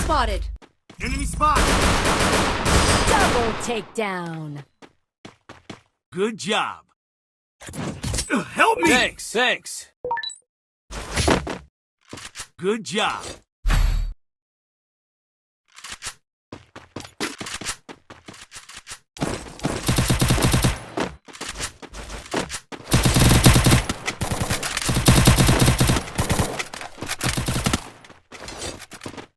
spotted. Enemy spot! Double takedown. Good job. Help me! Thanks. Good job.